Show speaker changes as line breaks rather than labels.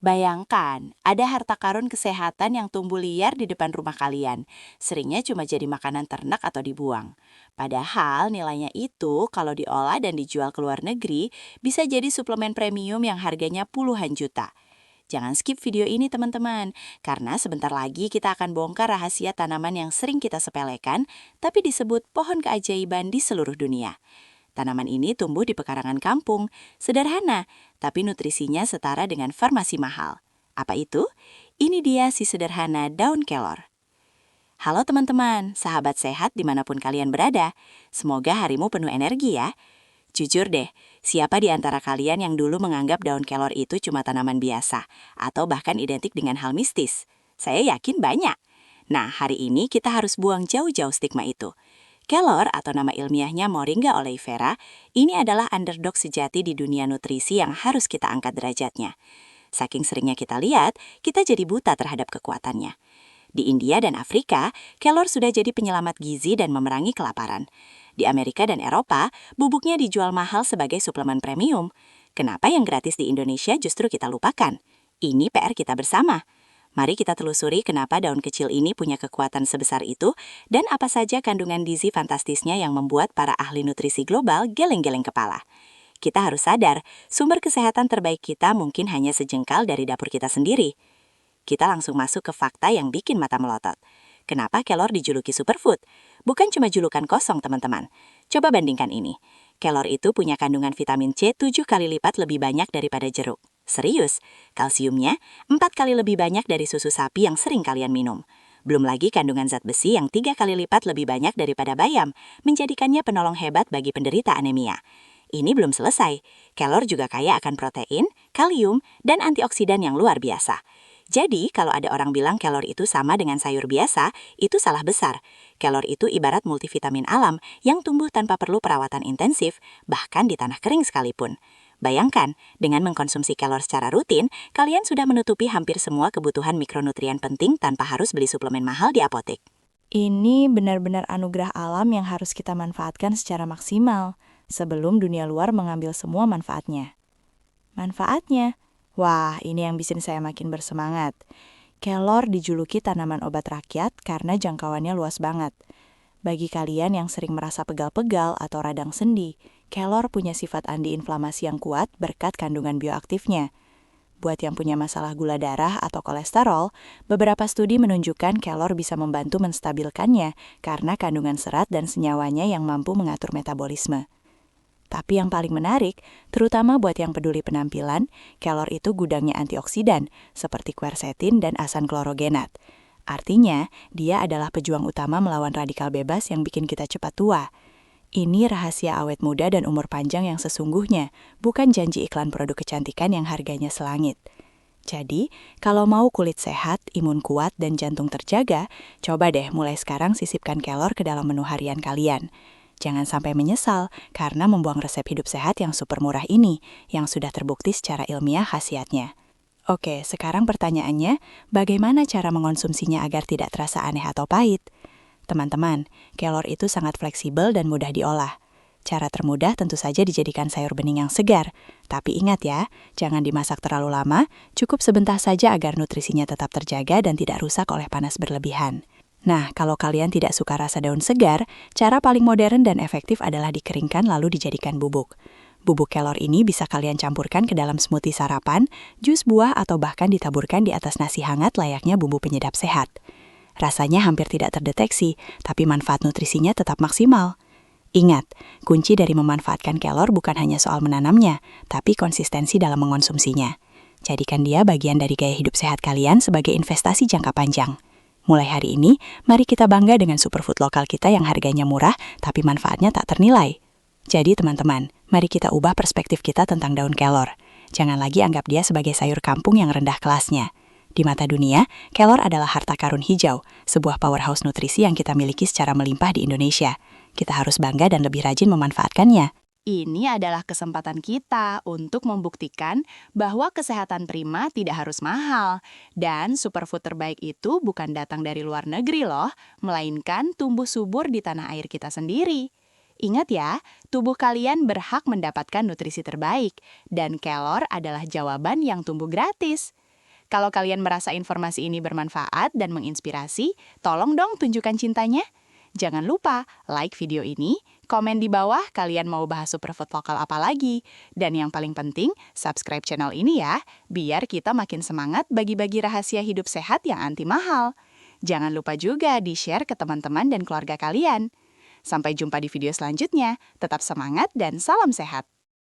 Bayangkan, ada harta karun kesehatan yang tumbuh liar di depan rumah kalian. Seringnya cuma jadi makanan ternak atau dibuang. Padahal nilainya itu kalau diolah dan dijual ke luar negeri bisa jadi suplemen premium yang harganya puluhan juta. Jangan skip video ini teman-teman, karena sebentar lagi kita akan bongkar rahasia tanaman yang sering kita sepelekan, tapi disebut pohon keajaiban di seluruh dunia. Tanaman ini tumbuh di pekarangan kampung, sederhana, tapi nutrisinya setara dengan farmasi mahal. Apa itu? Ini dia si sederhana daun kelor. Halo teman-teman, sahabat sehat dimanapun kalian berada. Semoga harimu penuh energi ya. Jujur deh, siapa di antara kalian yang dulu menganggap daun kelor itu cuma tanaman biasa, atau bahkan identik dengan hal mistis? Saya yakin banyak. Nah, hari ini kita harus buang jauh-jauh stigma itu. Kelor atau nama ilmiahnya Moringa oleifera, ini adalah underdog sejati di dunia nutrisi yang harus kita angkat derajatnya. Saking seringnya kita lihat, kita jadi buta terhadap kekuatannya. Di India dan Afrika, kelor sudah jadi penyelamat gizi dan memerangi kelaparan. Di Amerika dan Eropa, bubuknya dijual mahal sebagai suplemen premium. Kenapa yang gratis di Indonesia justru kita lupakan? Ini PR kita bersama. Mari kita telusuri kenapa daun kecil ini punya kekuatan sebesar itu dan apa saja kandungan gizi fantastisnya yang membuat para ahli nutrisi global geleng-geleng kepala. Kita harus sadar, sumber kesehatan terbaik kita mungkin hanya sejengkal dari dapur kita sendiri. Kita langsung masuk ke fakta yang bikin mata melotot. Kenapa kelor dijuluki superfood? Bukan cuma julukan kosong, teman-teman. Coba bandingkan ini. Kelor itu punya kandungan vitamin C 7 kali lipat lebih banyak daripada jeruk. Serius, kalsiumnya 4 kali lebih banyak dari susu sapi yang sering kalian minum. Belum lagi kandungan zat besi yang 3 kali lipat lebih banyak daripada bayam, menjadikannya penolong hebat bagi penderita anemia. Ini belum selesai, kelor juga kaya akan protein, kalium, dan antioksidan yang luar biasa. Jadi, kalau ada orang bilang kelor itu sama dengan sayur biasa, itu salah besar. Kelor itu ibarat multivitamin alam yang tumbuh tanpa perlu perawatan intensif, bahkan di tanah kering sekalipun. Bayangkan, dengan mengkonsumsi kelor secara rutin, kalian sudah menutupi hampir semua kebutuhan mikronutrien penting tanpa harus beli suplemen mahal di apotek.
Ini benar-benar anugerah alam yang harus kita manfaatkan secara maksimal sebelum dunia luar mengambil semua manfaatnya. Manfaatnya? Wah, ini yang bikin saya makin bersemangat. Kelor dijuluki tanaman obat rakyat karena jangkauannya luas banget. Bagi kalian yang sering merasa pegal-pegal atau radang sendi, kelor punya sifat antiinflamasi yang kuat berkat kandungan bioaktifnya. Buat yang punya masalah gula darah atau kolesterol, beberapa studi menunjukkan kelor bisa membantu menstabilkannya karena kandungan serat dan senyawanya yang mampu mengatur metabolisme. Tapi yang paling menarik, terutama buat yang peduli penampilan, kelor itu gudangnya antioksidan seperti quercetin dan asam klorogenat. Artinya, dia adalah pejuang utama melawan radikal bebas yang bikin kita cepat tua. Ini rahasia awet muda dan umur panjang yang sesungguhnya, bukan janji iklan produk kecantikan yang harganya selangit. Jadi, kalau mau kulit sehat, imun kuat, dan jantung terjaga, coba deh mulai sekarang sisipkan kelor ke dalam menu harian kalian. Jangan sampai menyesal karena membuang resep hidup sehat yang super murah ini, yang sudah terbukti secara ilmiah khasiatnya. Oke, sekarang pertanyaannya, bagaimana cara mengonsumsinya agar tidak terasa aneh atau pahit? Teman-teman, kelor itu sangat fleksibel dan mudah diolah. Cara termudah tentu saja dijadikan sayur bening yang segar. Tapi ingat ya, jangan dimasak terlalu lama, cukup sebentar saja agar nutrisinya tetap terjaga dan tidak rusak oleh panas berlebihan. Nah, kalau kalian tidak suka rasa daun segar, cara paling modern dan efektif adalah dikeringkan lalu dijadikan bubuk. Bubuk kelor ini bisa kalian campurkan ke dalam smoothie sarapan, jus buah, atau bahkan ditaburkan di atas nasi hangat layaknya bumbu penyedap sehat. Rasanya hampir tidak terdeteksi, tapi manfaat nutrisinya tetap maksimal. Ingat, kunci dari memanfaatkan kelor bukan hanya soal menanamnya, tapi konsistensi dalam mengonsumsinya. Jadikan dia bagian dari gaya hidup sehat kalian sebagai investasi jangka panjang. Mulai hari ini, mari kita bangga dengan superfood lokal kita yang harganya murah, tapi manfaatnya tak ternilai. Jadi teman-teman, mari kita ubah perspektif kita tentang daun kelor. Jangan lagi anggap dia sebagai sayur kampung yang rendah kelasnya. Di mata dunia, kelor adalah harta karun hijau, sebuah powerhouse nutrisi yang kita miliki secara melimpah di Indonesia. Kita harus bangga dan lebih rajin memanfaatkannya.
Ini adalah kesempatan kita untuk membuktikan bahwa kesehatan prima tidak harus mahal. Dan superfood terbaik itu bukan datang dari luar negeri loh, melainkan tumbuh subur di tanah air kita sendiri. Ingat ya, tubuh kalian berhak mendapatkan nutrisi terbaik, dan kelor adalah jawaban yang tumbuh gratis. Kalau kalian merasa informasi ini bermanfaat dan menginspirasi, tolong dong tunjukkan cintanya. Jangan lupa like video ini, komen di bawah kalian mau bahas superfood lokal apa lagi. Dan yang paling penting, subscribe channel ini ya, biar kita makin semangat bagi-bagi rahasia hidup sehat yang anti mahal. Jangan lupa juga di-share ke teman-teman dan keluarga kalian. Sampai jumpa di video selanjutnya, tetap semangat dan salam sehat.